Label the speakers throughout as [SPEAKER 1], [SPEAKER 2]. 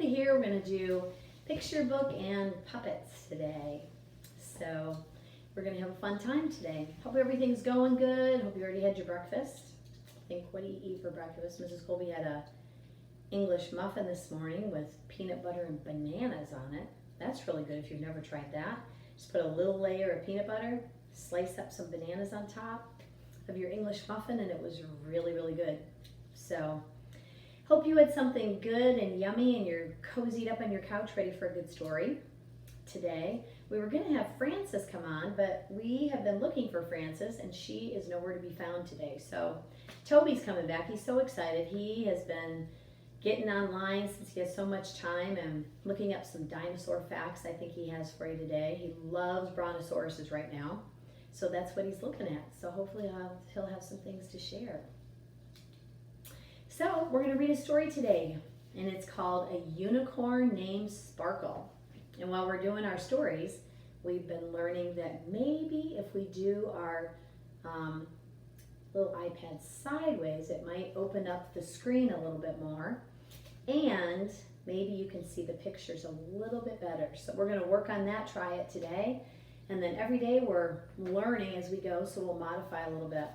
[SPEAKER 1] Kolbe here. We're going to do picture book and puppets today. So we're going to have a fun time today. Hope everything's going good. Hope you already had your breakfast. I think, what do you eat for breakfast? Mrs. Kolbe had a English muffin this morning with peanut butter and bananas on it. That's really good if you've never tried that. Just put a little layer of peanut butter, slice up some bananas on top of your English muffin, and it was really, really good. So hope you had something good and yummy and you're cozied up on your couch ready for a good story. Today we were going to have Frances come on, but we have been looking for Frances and she is nowhere to be found today. So Toby's coming back. He's so excited. He has been getting online since he has so much time and looking up some dinosaur facts I think he has for you today. He loves brontosauruses right now, so that's what he's looking at. So hopefully he'll have some things to share. So we're going to read a story today, and it's called A Unicorn Named Sparkle. And while we're doing our stories, we've been learning that maybe if we do our little iPad sideways, it might open up the screen a little bit more, and maybe you can see the pictures a little bit better. So we're going to work on that, try it today, and then every day we're learning as we go, so we'll modify a little bit.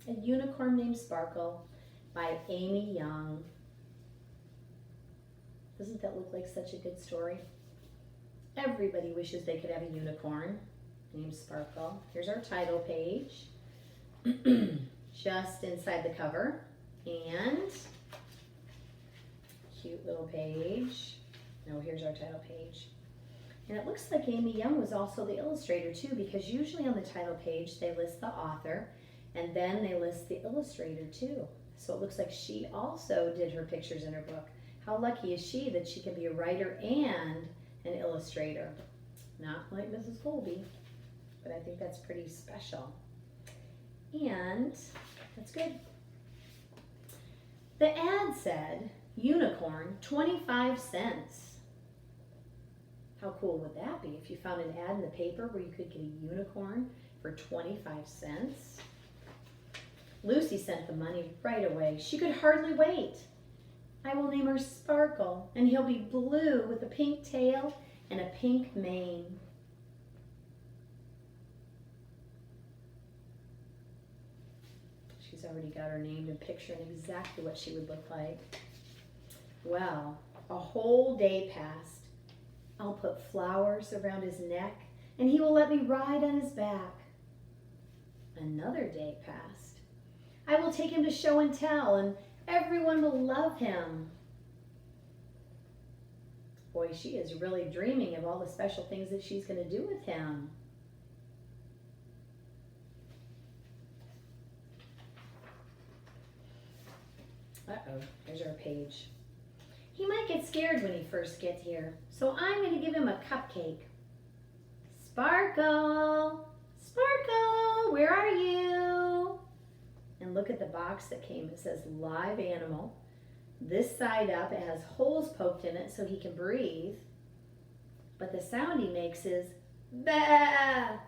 [SPEAKER 1] A Unicorn Named Sparkle by Amy Young. Doesn't that look like such a good story? Everybody wishes they could have a unicorn named Sparkle. Here's our title page, just inside the cover, and cute little page. No, here's our title page. And it looks like Amy Young was also the illustrator too, because usually on the title page they list the author and then they list the illustrator too. So it looks like she also did her pictures in her book. How lucky is she that she can be a writer and an illustrator? Not like Mrs. Kolbe, but I think that's pretty special. And that's good. The ad said, unicorn, 25 cents. How cool would that be if you found an ad in the paper where you could get a unicorn for 25 cents? Lucy sent the money right away. She could hardly wait. I will name her Sparkle, and he'll be blue with a pink tail and a pink mane. She's already got her name and picture and exactly what she would look like. Well, a whole day passed. I'll put flowers around his neck, and he will let me ride on his back. Another day passed. I will take him to show and tell, and everyone will love him. Boy, she is really dreaming of all the special things that she's going to do with him. Uh-oh, there's our page. He might get scared when he first gets here, so I'm going to give him a cupcake. Sparkle, Sparkle, where are you? And look at the box that came. It says live animal. This side up, it has holes poked in it so he can breathe. But the sound he makes is bah!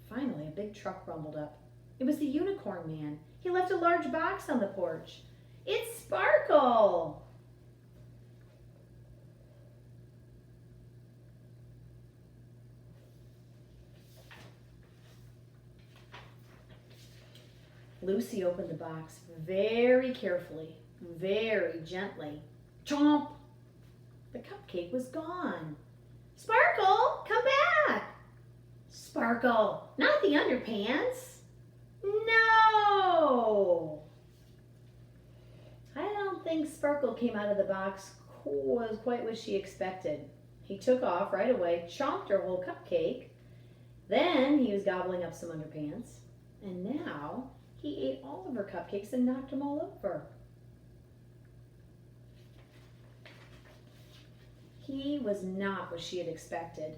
[SPEAKER 1] Finally, a big truck rumbled up. It was the unicorn man. He left a large box on the porch. It's Sparkle! Lucy opened the box very carefully, very gently. Chomp! The cupcake was gone. Sparkle, come back! Sparkle, not the underpants. No! I don't think Sparkle came out of the box was quite what she expected. He took off right away, chomped her whole cupcake. Then he was gobbling up some underpants. And now he ate all of her cupcakes and knocked them all over. He was not what she had expected.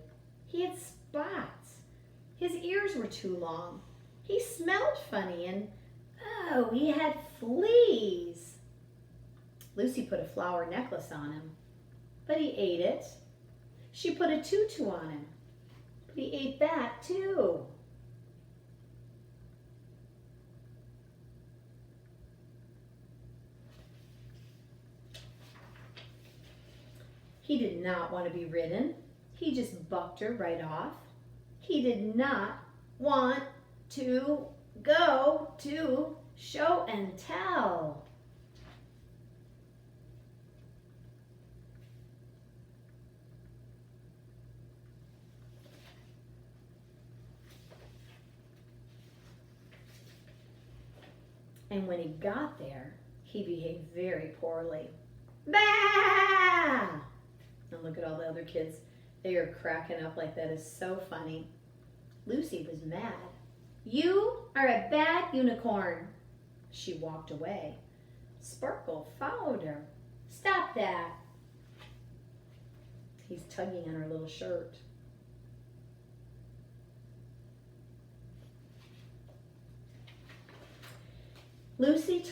[SPEAKER 1] He had spots. His ears were too long. He smelled funny and, oh, he had fleas. Lucy put a flower necklace on him, but he ate it. She put a tutu on him, but he ate that too. He did not want to be ridden. He just bucked her right off. He did not want to go to show and tell. And when he got there, he behaved very poorly. Bah! And look at all the other kids. They are cracking up like that is so funny. Lucy was mad. You are a bad unicorn. She walked away. Sparkle followed her. Stop that. He's tugging on her little shirt. Lucy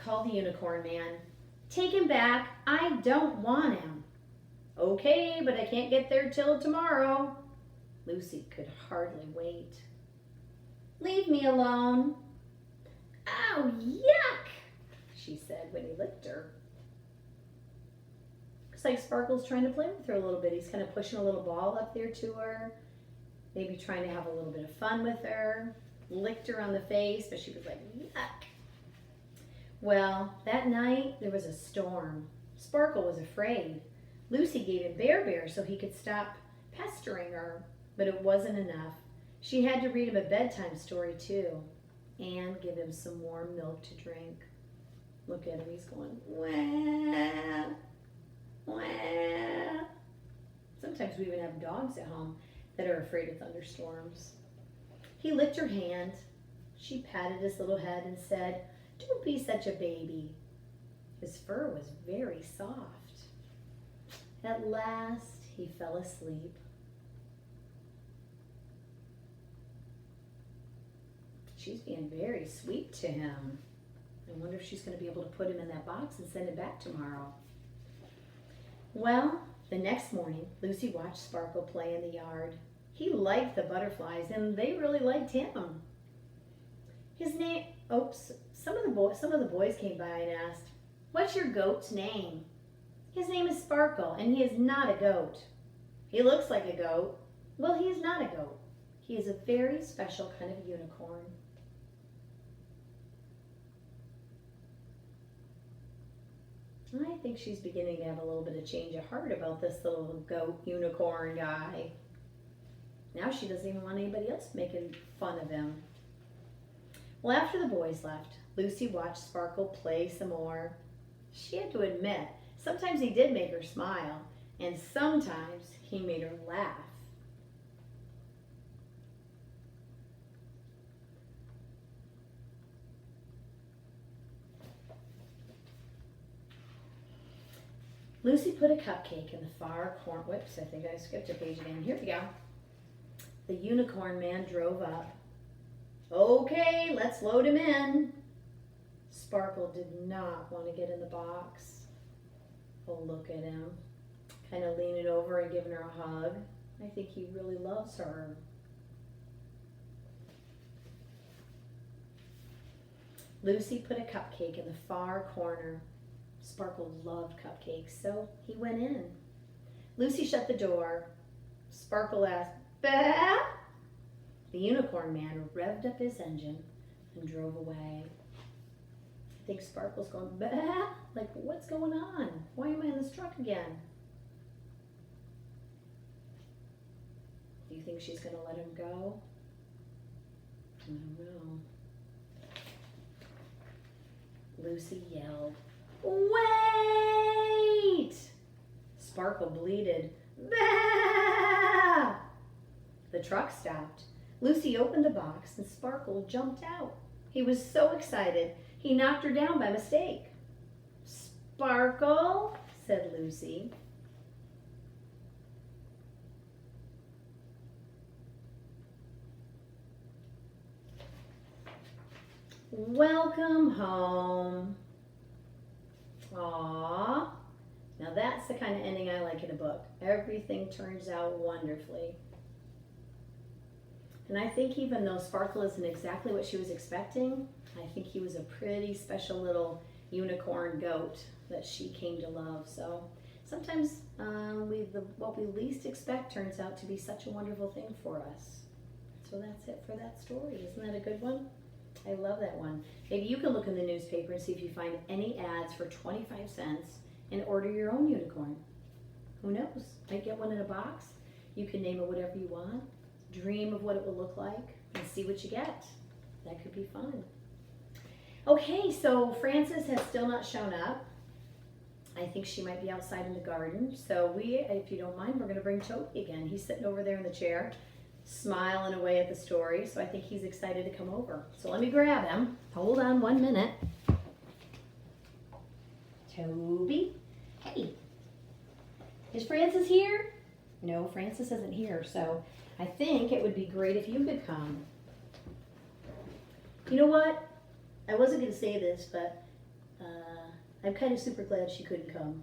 [SPEAKER 1] called the unicorn man. Take him back. I don't want him. Okay, but I can't get there till tomorrow. Lucy could hardly wait. Leave me alone. Ow, yuck, she said when he licked her. Looks like Sparkle's trying to play with her a little bit. He's kind of pushing a little ball up there to her. Maybe trying to have a little bit of fun with her. Licked her on the face, but she was like, yuck. Well, that night there was a storm. Sparkle was afraid. Lucy gave him bear so he could stop pestering her, but it wasn't enough. She had to read him a bedtime story too, and give him some warm milk to drink. Look at him, he's going, wah, wah. Sometimes we even have dogs at home that are afraid of thunderstorms. He licked her hand. She patted his little head and said, don't be such a baby. His fur was very soft. At last, he fell asleep. She's being very sweet to him. I wonder if she's going to be able to put him in that box and send him back tomorrow. Well, the next morning, Lucy watched Sparkle play in the yard. He liked the butterflies, and they really liked him. His name, some of the boys came by and asked, what's your goat's name? His name is Sparkle, and he is not a goat. He looks like a goat. Well, he is not a goat. He is a very special kind of unicorn. I think she's beginning to have a little bit of change of heart about this little goat unicorn guy. Now she doesn't even want anybody else making fun of him. Well, after the boys left, Lucy watched Sparkle play some more. She had to admit, sometimes he did make her smile, and sometimes he made her laugh. Lucy put a cupcake in the far corner. Whoops, I think I skipped a page again. Here we go. The unicorn man drove up. Okay, let's load him in. Sparkle did not want to get in the box. Oh, look at him. Kind of leaning over and giving her a hug. I think he really loves her. Lucy put a cupcake in the far corner. Sparkle loved cupcakes, so he went in. Lucy shut the door. Sparkle asked, bah? The unicorn man revved up his engine and drove away. I think Sparkle's going, bah? Like, what's going on? Why am I in this truck again? Do you think she's going to let him go? I don't know. Lucy yelled, wait! Sparkle bleated, bah! The truck stopped. Lucy opened the box and Sparkle jumped out. He was so excited, he knocked her down by mistake. Sparkle, said Lucy. Welcome home. Aww. Now that's the kind of ending I like in a book. Everything turns out wonderfully. And I think even though Sparkle isn't exactly what she was expecting, I think he was a pretty special little unicorn goat that she came to love. So sometimes what we least expect turns out to be such a wonderful thing for us. So that's it for that story. Isn't that a good one? I love that one. Maybe you can look in the newspaper and see if you find any ads for 25 cents and order your own unicorn. Who knows? Might get one in a box. You can name it whatever you want. Dream of what it will look like and see what you get. That could be fun. Okay, so Frances has still not shown up. I think she might be outside in the garden. So if you don't mind, we're going to bring Toby again. He's sitting over there in the chair, smiling away at the story. So I think he's excited to come over. So let me grab him. Hold on 1 minute. Toby, hey. Is Frances here? No, Frances isn't here. So I think it would be great if you could come. You know what? I wasn't going to say this, but I'm kind of super glad she couldn't come.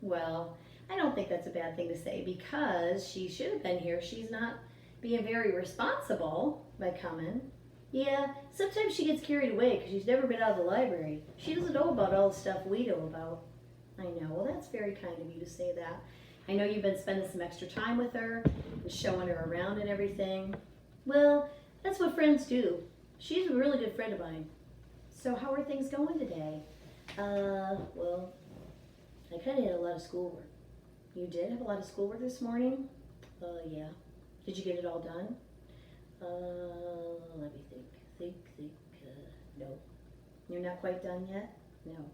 [SPEAKER 1] Well, I don't think that's a bad thing to say because she should have been here. She's not being very responsible by coming. Yeah, sometimes she gets carried away because she's never been out of the library. She doesn't know about all the stuff we know about. I know. Well, that's very kind of you to say that. I know you've been spending some extra time with her and showing her around and everything. Well, that's what friends do. She's a really good friend of mine. So how are things going today? Well, I kind of had a lot of schoolwork. You did have a lot of schoolwork this morning? Yeah. Did you get it all done? Let me think. No. You're not quite done yet? No.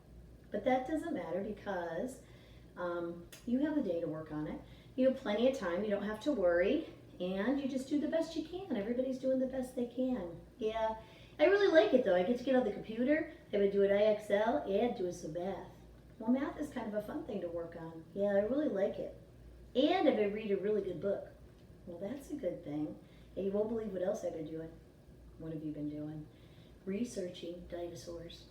[SPEAKER 1] But that doesn't matter because you have the day to work on it. You have plenty of time. You don't have to worry. And you just do the best you can. Everybody's doing the best they can. Yeah. I really like it though. I get to get on the computer, I would do an IXL, and do some math. Well, math is kind of a fun thing to work on. Yeah, I really like it. And I would read a really good book. Well, that's a good thing. And you won't believe what else I've been doing. What have you been doing? Researching dinosaurs.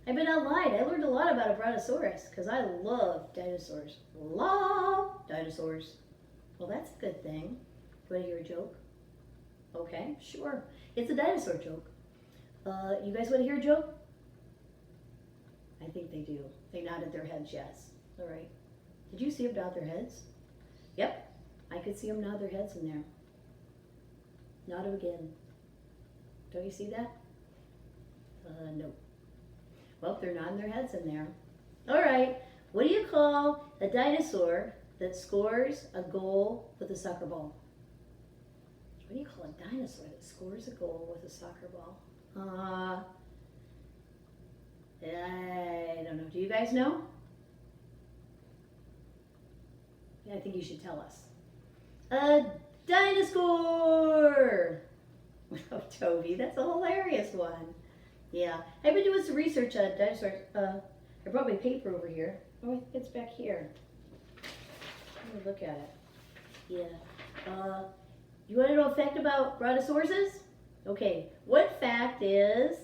[SPEAKER 1] I've been online. I learned a lot about a brontosaurus because I love dinosaurs. Love dinosaurs. Well, that's a good thing. Do you want to hear a joke? Okay, sure. It's a dinosaur joke. You guys want to hear a joke? I think they do. They nodded their heads yes. All right. Did you see them nod their heads? Yep. I could see them nod their heads in there. Nod them again. Don't you see that? No. Well, they're nodding their heads in there. All right. What do you call a dinosaur that scores a goal with a soccer ball? What do you call a dinosaur that scores a goal with a soccer ball? I don't know. Do you guys know? Yeah, I think you should tell us. A dinosaur! Oh, Toby, that's a hilarious one. Yeah, I've been doing some research on dinosaurs. I brought my paper over here. Oh, I think it's back here. Let me look at it. Yeah. You want to know a fact about brontosauruses? Okay, what fact is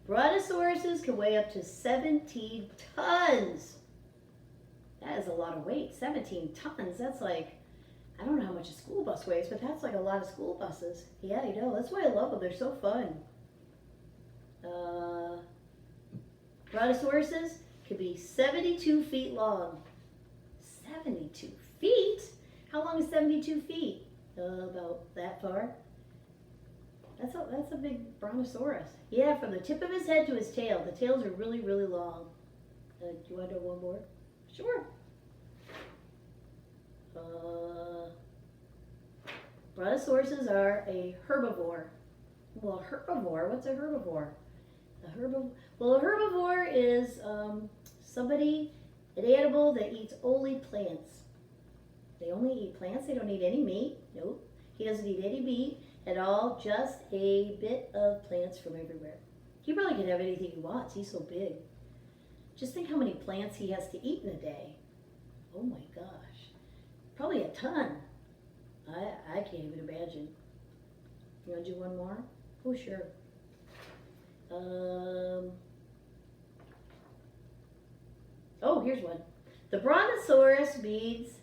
[SPEAKER 1] brontosauruses can weigh up to 17 tons. That is a lot of weight. 17 tons. That's like, I don't know how much a school bus weighs, but that's like a lot of school buses. Yeah, I know. That's why I love them. They're so fun. Brontosauruses can be 72 feet long. 72 feet? How long is 72 feet? About that far. That's a big brontosaurus. Yeah, from the tip of his head to his tail. The tails are really, really long. Do you want to know one more? Sure. Brontosauruses are a herbivore. Well, a herbivore, what's a herbivore? A herbivore is an animal that eats only plants. They only eat plants. They don't eat any meat. Nope. He doesn't eat any meat at all. Just a bit of plants from everywhere. He probably can have anything he wants. He's so big. Just think how many plants he has to eat in a day. Oh my gosh. Probably a ton. I can't even imagine. You want to do one more? Oh, sure. Oh, here's one. The brontosaurus means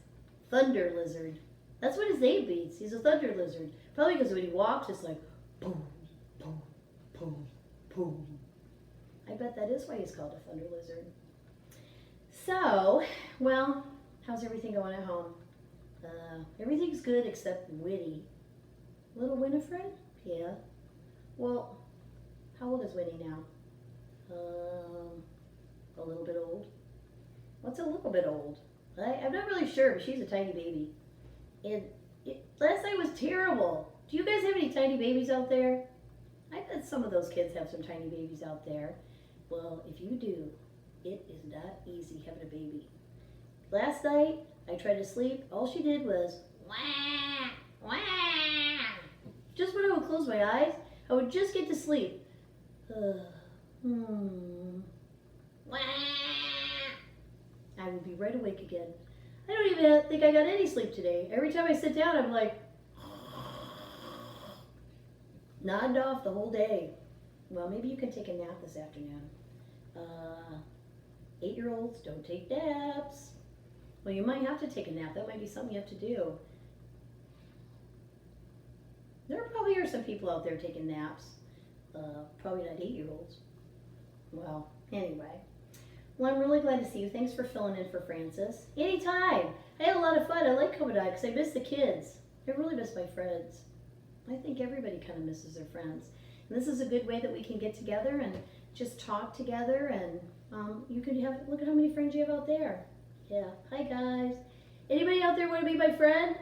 [SPEAKER 1] thunder lizard. That's what his name means. He's a thunder lizard. Probably because when he walks, it's like boom, boom, boom, boom. I bet that is why he's called a thunder lizard. So, well, how's everything going at home? Everything's good except Whitty. Little Winifred? Yeah. Well, how old is Whitty now? A little bit old. What's a little bit old? I'm not really sure, but she's a tiny baby. And last night was terrible. Do you guys have any tiny babies out there? I bet some of those kids have some tiny babies out there. Well, if you do, it is not easy having a baby. Last night, I tried to sleep. All she did was wah, wah. Just when I would close my eyes, I would just get to sleep. Wah. I would be right awake again. I don't even think I got any sleep today. Every time I sit down, I'm like, nodding off the whole day. Well, maybe you can take a nap this afternoon. 8-year-olds don't take naps. Well, you might have to take a nap. That might be something you have to do. There probably are some people out there taking naps. Probably not 8-year-olds. Well, anyway. Well, I'm really glad to see you. Thanks for filling in for Francis. Anytime. I had a lot of fun. I like Kolbe because I miss the kids. I really miss my friends. I think everybody kind of misses their friends. And this is a good way that we can get together and just talk together. And you can look at how many friends you have out there. Yeah. Hi, guys. Anybody out there want to be my friend?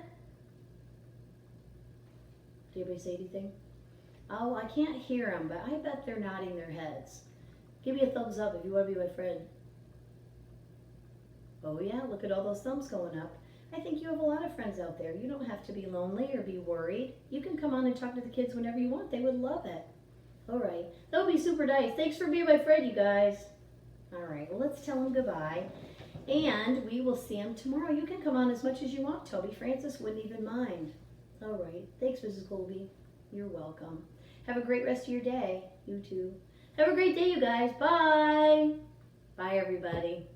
[SPEAKER 1] Did anybody say anything? Oh, I can't hear them, but I bet they're nodding their heads. Give me a thumbs up if you want to be my friend. Oh yeah, look at all those thumbs going up. I think you have a lot of friends out there. You don't have to be lonely or be worried. You can come on and talk to the kids whenever you want. They would love it. All right, that would be super nice. Thanks for being my friend, you guys. All right, well, let's tell them goodbye. And we will see them tomorrow. You can come on as much as you want, Toby. Francis wouldn't even mind. All right, thanks, Mrs. Kolbe. You're welcome. Have a great rest of your day. You too. Have a great day, you guys. Bye. Bye, everybody.